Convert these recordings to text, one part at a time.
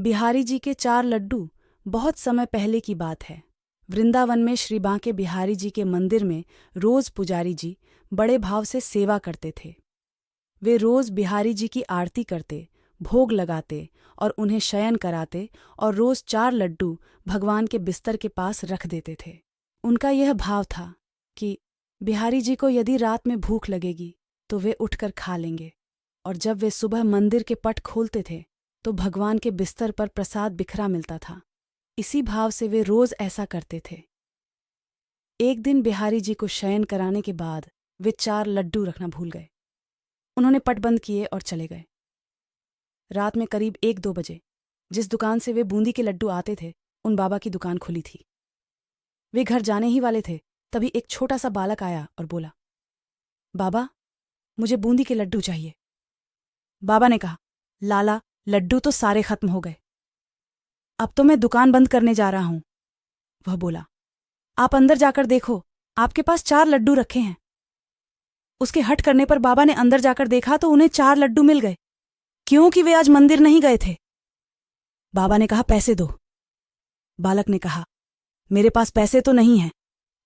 बिहारी जी के 4 लड्डू। बहुत समय पहले की बात है। वृंदावन में श्री बांके बिहारी जी के मंदिर में रोज पुजारी जी बड़े भाव से सेवा करते थे। वे रोज बिहारी जी की आरती करते, भोग लगाते और उन्हें शयन कराते और रोज 4 लड्डू भगवान के बिस्तर के पास रख देते थे। उनका यह भाव था कि बिहारी जी को यदि रात में भूख लगेगी तो वे उठकर खा लेंगे, और जब वे सुबह मंदिर के पट खोलते थे तो भगवान के बिस्तर पर प्रसाद बिखरा मिलता था। इसी भाव से वे रोज ऐसा करते थे। एक दिन बिहारी जी को शयन कराने के बाद वे 4 लड्डू रखना भूल गए। उन्होंने पट बंद किए और चले गए। रात में करीब 1-2 बजे जिस दुकान से वे बूंदी के लड्डू आते थे, उन बाबा की दुकान खुली थी। वे घर जाने ही वाले थे, तभी एक छोटा सा बालक आया और बोला, बाबा, मुझे बूंदी के लड्डू चाहिए। बाबा ने कहा, लाला, लड्डू तो सारे खत्म हो गए। अब तो मैं दुकान बंद करने जा रहा हूं। वह बोला, आप अंदर जाकर देखो, आपके पास 4 लड्डू रखे हैं। उसके हट करने पर बाबा ने अंदर जाकर देखा तो उन्हें 4 लड्डू मिल गए, क्योंकि वे आज मंदिर नहीं गए थे। बाबा ने कहा, पैसे दो। बालक ने कहा, मेरे पास पैसे तो नहीं हैं,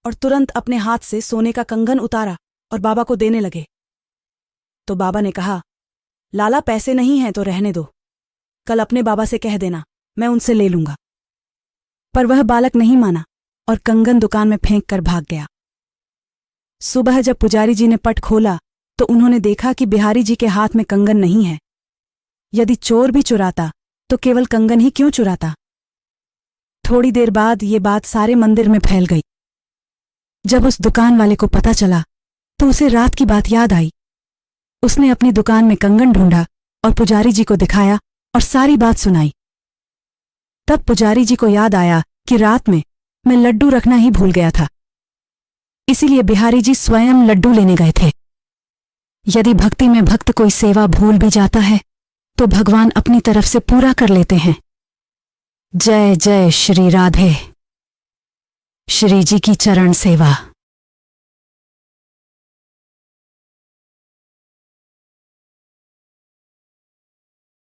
और तुरंत अपने हाथ से सोने का कंगन उतारा और बाबा को देने लगे। तो बाबा ने कहा, लाला, पैसे नहीं हैं तो रहने दो, कल अपने बाबा से कह देना, मैं उनसे ले लूंगा। पर वह बालक नहीं माना और कंगन दुकान में फेंक कर भाग गया। सुबह जब पुजारी जी ने पट खोला तो उन्होंने देखा कि बिहारी जी के हाथ में कंगन नहीं है। यदि चोर भी चुराता तो केवल कंगन ही क्यों चुराता। थोड़ी देर बाद ये बात सारे मंदिर में फैल गई। जब उस दुकान वाले को पता चला तो उसे रात की बात याद आई। उसने अपनी दुकान में कंगन ढूंढा और पुजारी जी को दिखाया और सारी बात सुनाई। तब पुजारी जी को याद आया कि रात में मैं लड्डू रखना ही भूल गया था, इसीलिए बिहारी जी स्वयं लड्डू लेने गए थे। यदि भक्ति में भक्त कोई सेवा भूल भी जाता है तो भगवान अपनी तरफ से पूरा कर लेते हैं। जय जय श्री राधे। श्री जी की चरण सेवा।